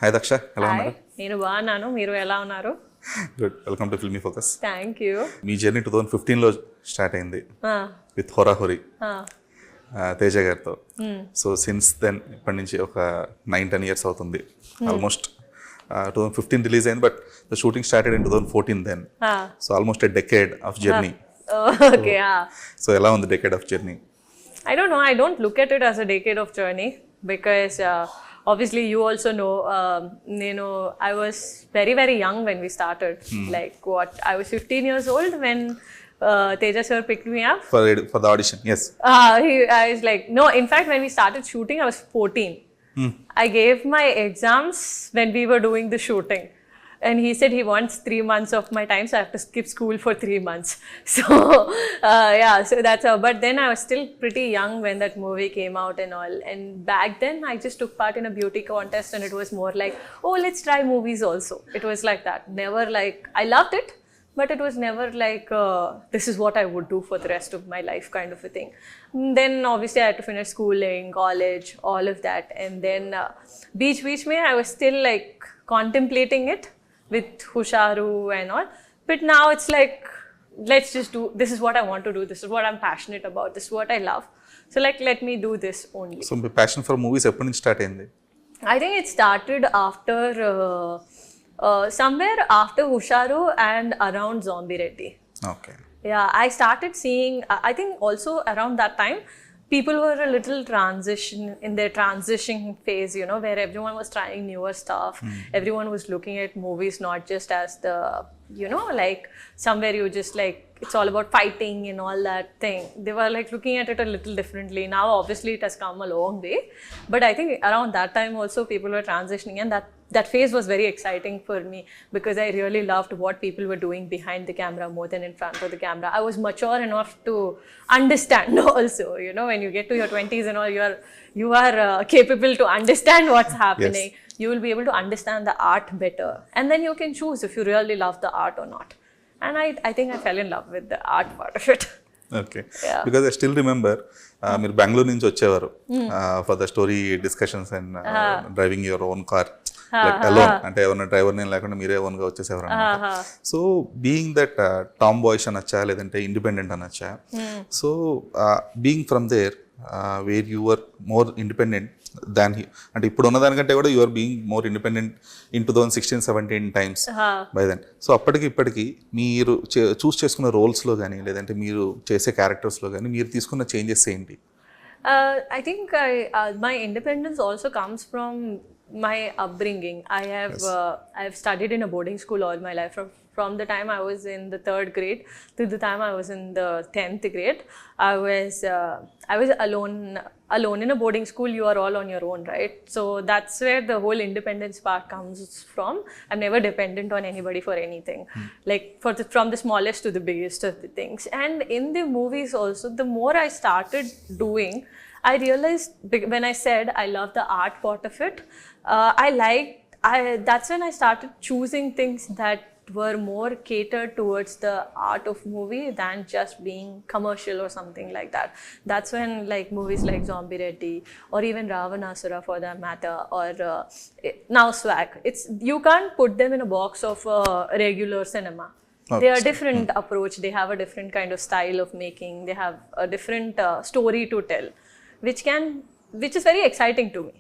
Hi Daksha, ఎలా hi, ఉన్నారు? నేను బాగున్నాను. మీరు ఎలా ఉన్నారు? Good. Welcome to Filmy Focus. Thank you. మీ జర్నీ 2015లో స్టార్ట్ అయింది విత్ హోరాహోరీ తేజ గారితో. సో సిన్స్ దెన్ ఇప్పటి నుంచి ఒక 9-10 ఇయర్స్ అవుతుంది ఆల్మోస్ట్. 2015 రిలీజ్ అయింది, but the shooting started in 2014 then. So almost a decade of journey. Okay. So ఎలా ఉంది decade of journey? I don't know. I don't look at it as a decade of journey because obviously you also know, I was very, very young when we started. Like I was 15 years old when Teja sir picked me up. For the audition, yes. I was like, no, in fact, when we started shooting, I was 14. I gave my exams when we were doing the shooting. And he said he wants 3 months of my time, so I have to skip school for 3 months. So, so that's how. But then I was still pretty young when that movie came out and all. And back then, I just took part in a beauty contest, and it was more like, oh, let's try movies also. It was like that. Never like, I loved it, but it was never like, this is what I would do for the rest of my life kind of a thing. Then obviously I had to finish schooling, college, all of that. And then Beach Mein, I was still like contemplating it with Husharu and all. But now it's like, let's just do, this is what I want to do, this is what I'm passionate about, this is what I love. So like, let me do this only. So my passion for movies ఎప్పటి నుంచి start అయింది? I think it started after, somewhere after Husharu and around Zombie Reddy. Okay. Yeah, I started seeing, I think also around that time, people were a little in their transition phase, you know, where everyone was trying newer stuff. Everyone was looking at movies not just as the, you know, like somewhere you just like, it's all about fighting and all that thing. They were like looking at it a little differently. Now, obviously, it has come a long way. But I think around that time also, people were transitioning, and that phase was very exciting for me because I really loved what people were doing behind the camera more than in front of the camera. I was mature enough to understand also, you know, when you get to your 20s and all, you are capable to understand what's happening. Yes. You will be able to understand the art better. And then you can choose if you really love the art or not. And I think I fell in love with the art part of it. Okay. Because I still remember మీరు బెంగళూరు నుంచి వచ్చేవారు for the story discussions and driving your own car alone, అంటే ఎవరైనా driver నేను లేకుండా మీరే own గా వచ్చేసేవారు అనమాట. So being that tomboys అనొచ్చా లేదంటే ఇండిపెండెంట్ అనొచ్చా? So being from there where your more independent than అంటే ఇప్పుడు ఉన్నదానికంటే కూడా you're being more independent in 2016-17 times by then. So అప్పటికి ఇప్పటికి మీరు చూస్ చేసుకున్న రోల్స్లో కానీ లేదంటే మీరు చేసే క్యారెక్టర్స్లో కానీ మీరు తీసుకున్న చేంజెస్ ఏంటి? I think my independence also comes from my upbringing. I have studied in a boarding school all my life. From the time I was in the 3rd grade to the time I was in the 10th grade, I was alone in a boarding school. You are all on your own, right? So that's where the whole independence part comes from. I'm never dependent on anybody for anything. Like from the smallest to the biggest of the things. And in the movies also, the more I started doing, I realized when I said I love the art part of it, that's when I started choosing things that were more catered towards the art of movie than just being commercial or something like that. That's when like movies like Zombie Reddy or even Ravanasura for that matter, or now Swag, you can't put them in a box of regular cinema. They are different approach, they have a different kind of style of making, they have a different story to tell, which is very exciting to me.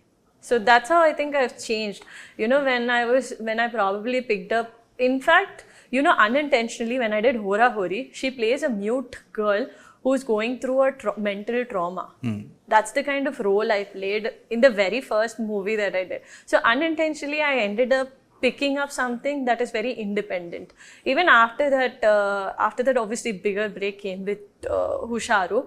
So that's how I think I've changed. You know, when I probably picked up, in fact, you know, unintentionally, when I did Hora Hori, she plays a mute girl who's going through a mental trauma. That's the kind of role I played in the very first movie that I did. So unintentionally, I ended up picking up something that is very independent. Even after that, obviously, bigger break came with Husharu.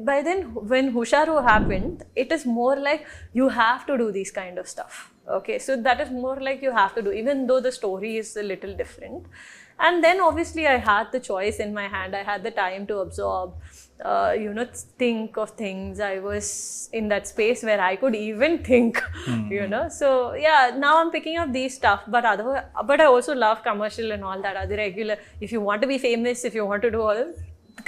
By then, when Husharu happened, it is more like you have to do these kind of stuff. Okay, so that is more like you have to do, even though the story is a little different. And then obviously I had the choice in my hand. I had the time to absorb, you know, think of things. I was in that space where I could even think, you know. So yeah, now I'm picking up these stuff. But I also love commercial and all that. Other regular, if you want to be famous, if you want to do all,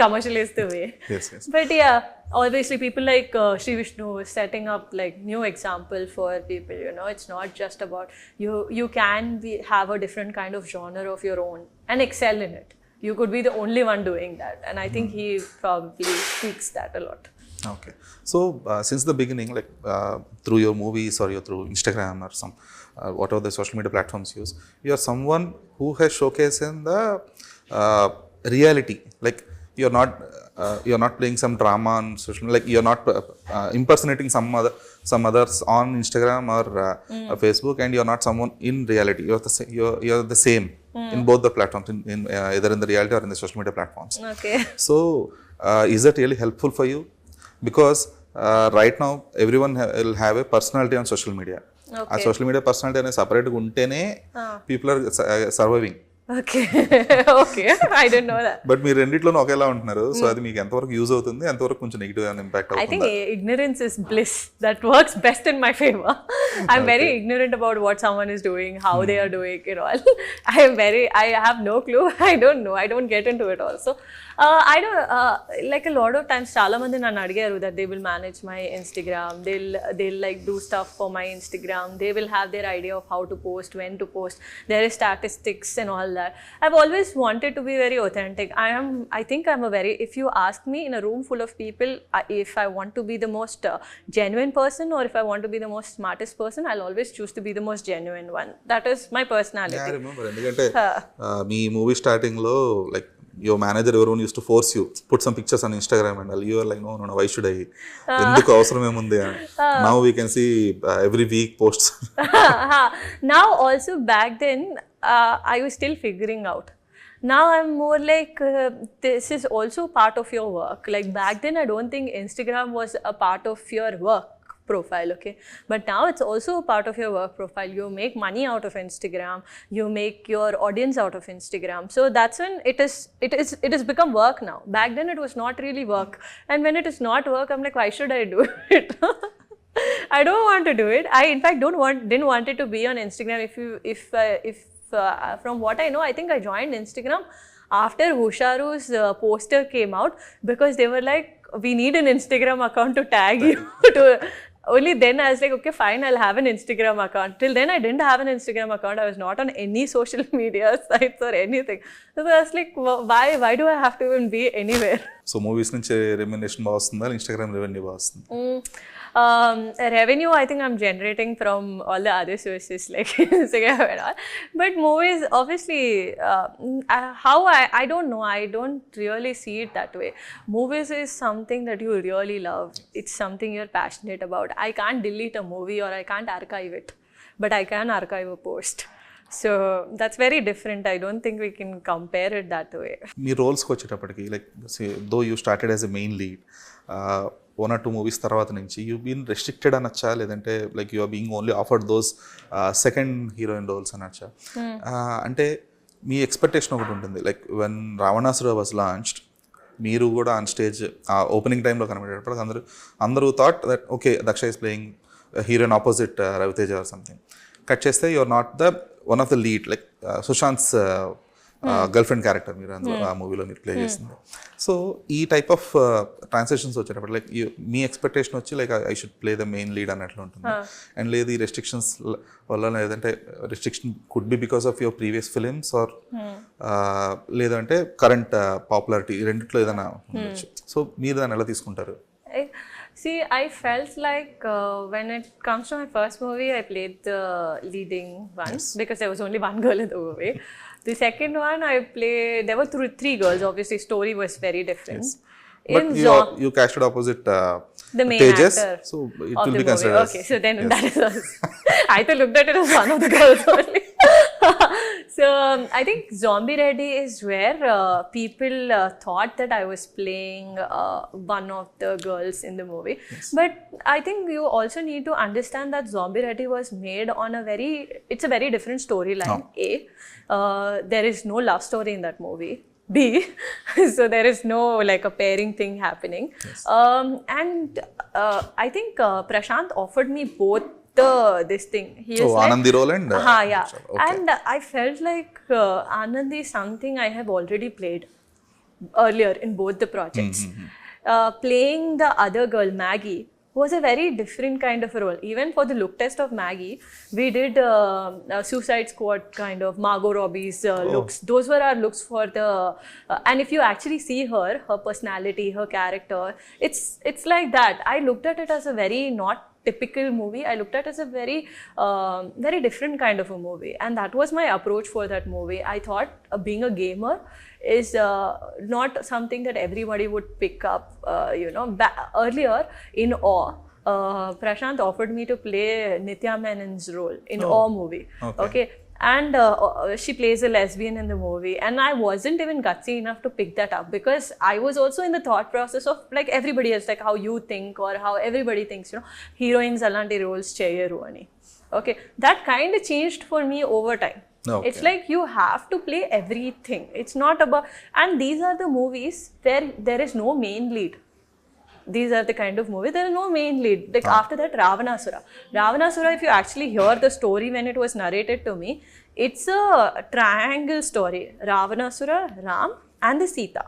commercial is the way. Yes. But yeah, obviously people like Sri Vishnu is setting up like new example for people, you know. It's not just about you can have a different kind of genre of your own and excel in it. You could be the only one doing that, and I think he probably speaks that a lot. Okay. So since the beginning, like through your movies or through Instagram or some whatever the social media platforms use, you are someone who has showcased in the reality. Like you're not playing some drama on social media. Like you're not impersonating some others on Instagram or Facebook, and you're not someone in reality. You're the same in both the platforms, in either in the reality or in the social media platforms. Okay. So is that really helpful for you? Because right now everyone will have a personality on social media. Okay. A social media personality and separate untene people are surviving. Okay. Okay. I didn't know that. But మీరు రెండిట్లోనూ ఒకేలా ఉంటున్నారు. So అది మీకు ఎంతవరకు use అవుతుంది, ఎంతవరకు కొంచెం నెగిటివ్ ఇంపాక్ట్ I think అవుతుంది? ignorance is bliss. That works best in my favor. I'm very ignorant about what someone is doing, how they are doing it all. I have no clue. I don't know. I don't get into it also. I don't, like a lot of times, chala mandi nannu adigaru that they will manage my Instagram. They'll like do stuff for my Instagram. They will have their idea of how to post, when to post. There is statistics and all that. I've always wanted to be very authentic. I think I'm a very, if you ask me in a room full of people, if I want to be the most genuine person or if I want to be the most smartest person, I'll always choose to be the most genuine one. That is my personality. I remember, ఎందుకంటే మీ movie starting లో like your manager everyone used to force you put some pictures on Instagram and all. You are like no why should I, ఎందుకు అవసరం ఏముంది. Now we can see every week posts. Now also, back then I was still figuring out. Now I'm more like this is also part of your work. Like back then I don't think Instagram was a part of your work profile, okay, but now it's also a part of your work profile. You make money out of Instagram, you make your audience out of Instagram, so that's when it has become work now. Back then it was not really work, and when it is not work, I'm like, why should I do it? I don't want to do it. I in fact didn't want it to be on Instagram. If from what I know, I think I joined Instagram after Husharu's poster came out, because they were like, we need an Instagram account to tag you to. Only then I was like, okay, fine, I'll have an Instagram account. Till then I didn't have an Instagram account. I was not on any social media sites or anything. So I was like, why do I have to even be anywhere? So movies నుంచి remuneration బాగా వస్తుందా, Instagram revenue బాగా వస్తుంది? Revenue, I think I'm generating from all the other sources like Instagram and all. But movies, obviously, I don't know. I don't really see it that way. Movies is something that you really love. It's something you're passionate about. I can't delete a movie or I can't archive it, but I can archive a post. So that's very different. I don't think we can compare it that way. మీ రోల్స్కి వచ్చేటప్పటికి like though you started as a main lead, 1 or 2 movies తర్వాత నుంచి you been restricted అనొచ్చా, లేదంటే like you are being only offered those second heroine roles అనొచ్చా? అంటే మీ ఎక్స్పెక్టేషన్ ఒకటి ఉంటుంది. Like when Ravanasura was launched, మీరు కూడా ఆన్ స్టేజ్ ఓపెనింగ్ టైంలో కనబడేటప్పుడు అందరూ thought that okay Daksha is playing heroine opposite Ravi Teja or something. Cut చేస్తే you are not the one of the lead, like Sushanth's girlfriend character మీరు అందులో ఆ మూవీలో మీరు ప్లే చేసింది. సో ఈ టైప్ ఆఫ్ ట్రాన్సాక్షన్స్ వచ్చేటప్పుడు లైక్ మీ ఎక్స్పెక్టేషన్ వచ్చి like I should play the main lead అన్నట్లు ఉంటుంది. అండ్ లేదు ఈ రెస్ట్రిక్షన్స్ వల్ల, లేదంటే restriction could be because of your previous films or లేదంటే కరెంట్ పాపులారిటీ, రెండిట్లో ఏదైనా ఉండొచ్చు. సో మీరు దాన్ని ఎలా తీసుకుంటారు? See, I felt like when it comes to my first movie, I played the leading one because there was only one girl in the movie. The second one, there were 3 girls. Obviously, story was very different. Yes. But you casted opposite the main Tejas, actor so it of will the be considered movie. Okay, so then that is us. I thought looked at it as one of the girls only. So I think Zombie Ready is where people thought that I was playing one of the girls in the movie. Yes. But I think you also need to understand that Zombie Ready was made on it's a very different storyline. There is no love story in that movie. B, so there is no like a pairing thing happening. Yes. And I think Prashant offered me both this thing. He is like Anandi role and yeah. Okay. And I felt like Anandi is something I have already played. earlier in both the projects. Playing the other girl, Maggie, was a very different kind of a role. Even for the look test of Maggie, we did Suicide Squad kind of Margot Robbie's looks. Those were our looks for the and if you actually see her personality, her character, it's like that. I looked at it as a very not typical movie. I looked at it as a very very different kind of a movie, and that was my approach for that movie. I thought being a gamer is not something that everybody would pick up. Earlier in Awe, Prashant offered me to play Nitya Menon's role in Awe movie. Okay. And she plays a lesbian in the movie, and I wasn't even gutsy enough to pick that up because I was also in the thought process of like everybody else, like how you think or how everybody thinks, heroines alanti roles cheyaru ani. Okay, that kind of changed for me over time. Okay. It's like you have to play everything. It's not about, and these are the movies where there is no main lead. These are the kind of movies, there is no main lead. Like after that, Ravanasura, if you actually hear the story when it was narrated to me, it's a triangle story. Ravanasura, Ram and the Sita.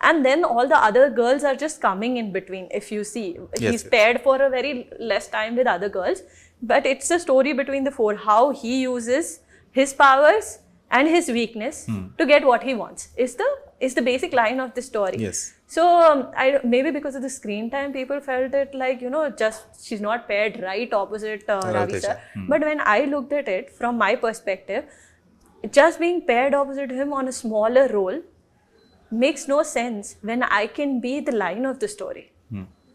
And then all the other girls are just coming in between. If you see, he's paired for a very less time with other girls, but it's a story between the four, how he uses his powers and his weakness to get what he wants is the basic line of the story. Yes. So maybe because of the screen time, people felt it like, just she's not paired right opposite Ravi sir. But when I looked at it from my perspective, just being paired opposite him on a smaller role makes no sense when I can be the line of the story.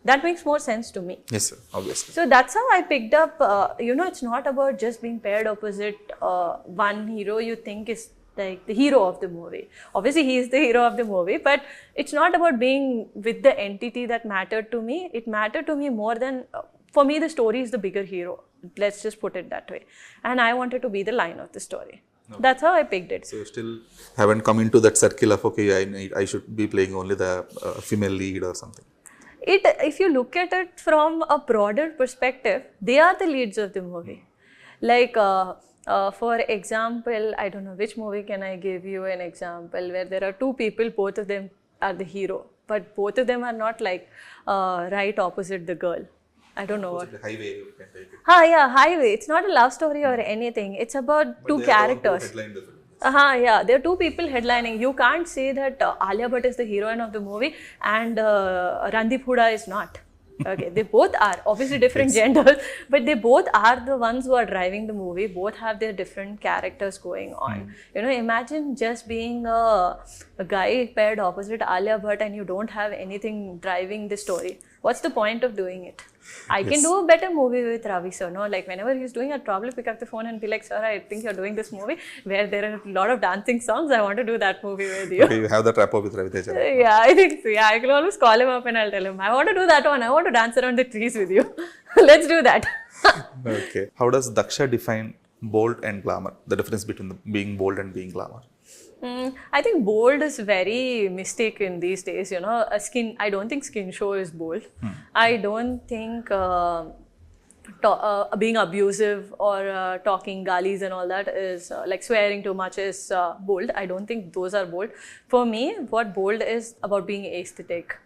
That makes more sense to me. Yes, sir, obviously. So that's how I picked up, it's not about just being paired opposite one hero you think is like the hero of the movie. Obviously, he is the hero of the movie, but it's not about being with the entity that mattered to me. It mattered to me more than, for me, the story is the bigger hero. Let's just put it that way. And I wanted to be the line of the story. No. That's how I picked it. So you still haven't come into that circle of, okay, I should be playing only the female lead or something. If you look at it from a broader perspective, they are the leads of the movie. Like, for example, I don't know which movie can I give you an example where there are two people, both of them are the hero, but both of them are not like right opposite the girl. I don't know what. Highway, you can take it. Highway. It's not a love story or anything. It's about two characters. Yeah, there are two people headlining. You can't say that Alia Bhatt is the heroine of the movie and Randeep Hooda is not. Okay, they both are obviously different genders, but they both are the ones who are driving the movie. Both have their different characters going on. Imagine just being a guy paired opposite Alia Bhatt and you don't have anything driving the story. What's the point of doing it? I can do a better movie with Ravi sir, no? Like whenever he's doing, I'd probably pick up the phone and be like, sir, I think you're doing this movie where there are a lot of dancing songs. I want to do that movie with you. Okay, you have that rapport with Ravi Teja. Yeah, I think so. Yeah, I can always call him up and I'll tell him, I want to do that one. I want to dance around the trees with you. Let's do that. Okay. How does Daksha define bold and glamour? The difference between being bold and being glamour? I think bold is very mistaken these days. I don't think skin show is bold. I don't think being abusive or talking galis and all that is like swearing too much is bold. I don't think those are bold. For me, what bold is about being aesthetic.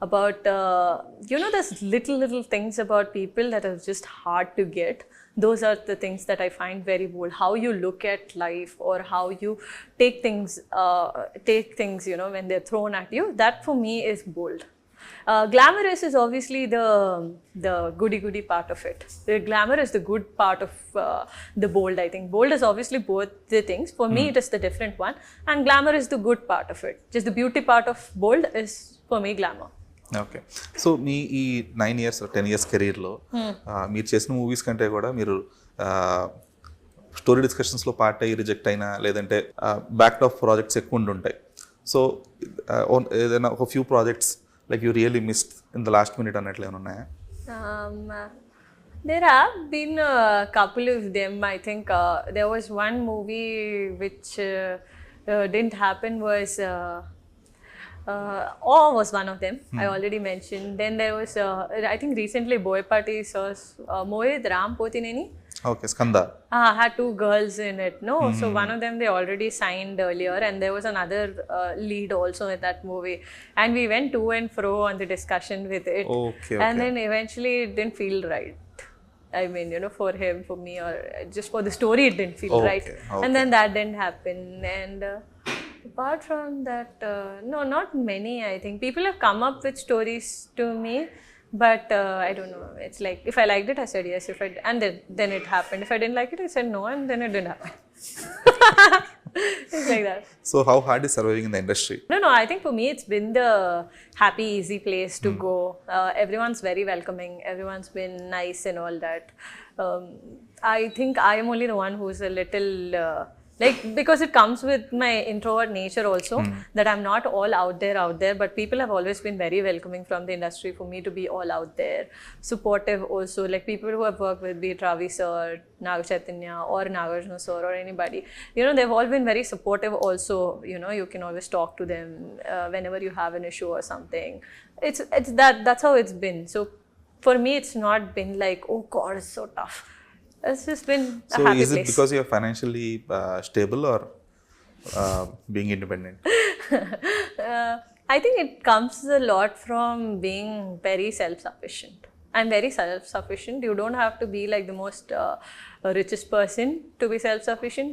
About, there's little things about people that are just hard to get. Those are the things that I find very bold. How you look at life or how you take things, when they're thrown at you. That for me is bold. Glamorous is obviously the goody part of it. The glamour is the good part of the bold, I think. Bold is obviously both the things. For me, it is the different one. And glamour is the good part of it. Just the beauty part of bold is, for me, glamour. Okay so మీ ఈ 9 years 10 years కెరీర్లో మీరు చేసిన movies కంటే కూడా మీరు story డిస్కషన్స్లో part అయ్యి reject అయినా లేదంటే బ్యాక్ ఆఫ్ ప్రాజెక్ట్స్ ఎక్కువ ఉంటుంటాయి. సో ఏదైనా ఒక few projects like you really missed in the last minute అన్నట్లు ఏమైనా ఉన్నాయా? There have been a couple of them. I think there was one movie which didn't happen was Awe was one of them. I already mentioned. Then there was, I think recently Boyapati saw Mohit Ram Potineni. Okay Skanda. Had two girls in it, no? So one of them they already signed earlier, and there was another lead also in that movie. And we went to and fro on the discussion with it. Okay, And then eventually it didn't feel right. I mean, for him, for me, or just for the story, it didn't feel right. And then that didn't happen. And apart from that, no, not many, I think. People have come up with stories to me. But I don't know. It's like if I liked it, I said yes. And then it happened. If I didn't like it, I said no, and then it didn't happen. It's like that. So how hard is surviving in the industry? No. I think for me, it's been the happy, easy place to go. Everyone's very welcoming. Everyone's been nice and all that. I think I am only the one who's a little. Because it comes with my introvert nature also, that I'm not all out there, but people have always been very welcoming from the industry for me to be all out there. Supportive also, like people who have worked with, be it Ravi sir, Naga Chaitanya or Nagarjuna sir or anybody, they've all been very supportive also. You can always talk to them whenever you have an issue or something. It's that's how it's been. So for me, it's not been like, oh God, it's so tough. It's just been a happy place. So is it because you're financially stable or being independent? I think it comes a lot from being very self-sufficient. I'm very self-sufficient. You don't have to be like the most richest person to be self-sufficient.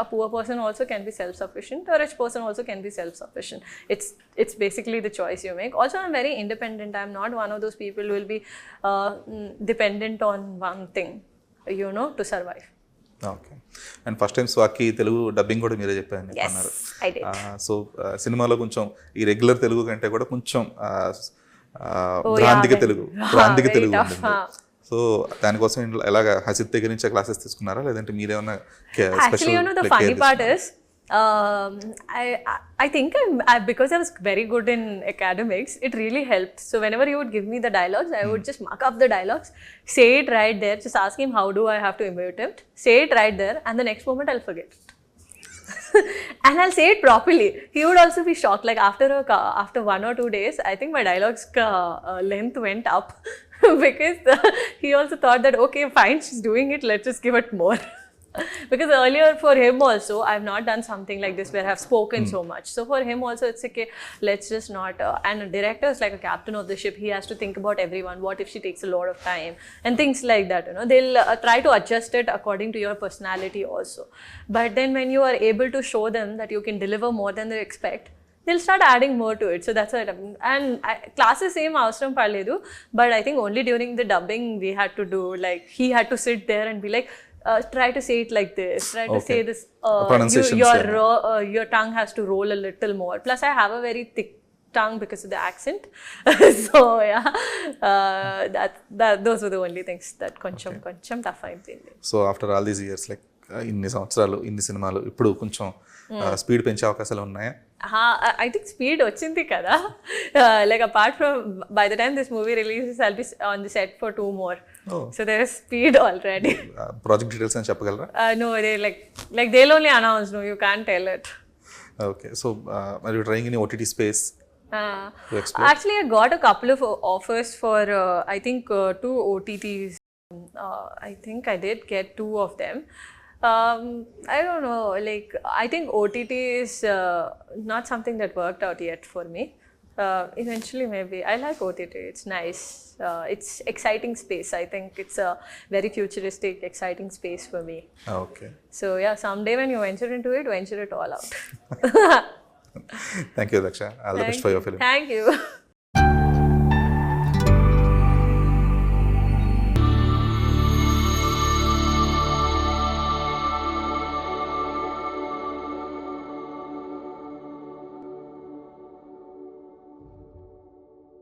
A poor person also can be self-sufficient. A rich person also can be self-sufficient. It's basically the choice you make. Also, I'm very independent. I'm not one of those people who will be dependent on one thing, to survive. Okay. And first time స్వాకి Telugu dubbing కూడా మీరే చెప్పారని అన్నారు. So సినిమాలో కొంచెం ఈ regular Telugu కంటే కూడా కొంచెం ప్రాంతిక తెలుగు ఉంటుంది. సో దానికోసం ఎలాగ హసిత్ దగ్గర నుంచే క్లాసెస్ తీసుకున్నారా, లేదంటే మీరేమన్నా special? I think because I was very good in academics, it really helped. So whenever he would give me the dialogues, I would just mark up the dialogues, say it right there, just ask him how do I have to imitate it, say it right there, and the next moment I'll forget it. And I'll say it properly. He would also be shocked. Like after 1 or 2 days, I think my dialogues length went up because he also thought that okay, fine, she's doing it, let's just give it more. Because earlier for him also, I've not done something like this where I've spoken so much. So for him also, it's okay, let's just not. And a director is like a captain of the ship. He has to think about everyone. What if she takes a lot of time? And things like that. They'll try to adjust it according to your personality also. But then when you are able to show them that you can deliver more than they expect, they'll start adding more to it. So that's what happened. And classes same avasram padledu, but I think only during the dubbing we had to do, like he had to sit there and be like, try to say it like this, try to say this, your tongue has to roll a little more. Plus I have a very thick tongue because of the accent. So yeah, those were the only things that కొంచెం tough అయిపోయింది. So after all these years, like ఇన్ని సంవత్సరాలు ఇన్ని సినిమాలు, ఇప్పుడు కొంచెం speed పెంచే అవకాశాలు ఉన్నాయా? I think speed వచ్చింది కదా. Like apart from, by the time this movie releases, I'll be on the set for 2 more. So there is speed already. Project details అని చెప్పగలరా? No, they like they'll only announce. No, you can't tell it. Okay, so are you trying any OTT space? Actually, I got a couple of offers for I think 2 OTTs. I think I did get 2 of them. I don't know, like I think OTT is not something that worked out yet for me. Eventually maybe. I like OTT, it's nice. It's exciting space. I think it's a very futuristic, exciting space for me. Okay. So yeah, someday when you venture into it, venture it all out. Thank you, Daksha. All the best for your film. Thank you.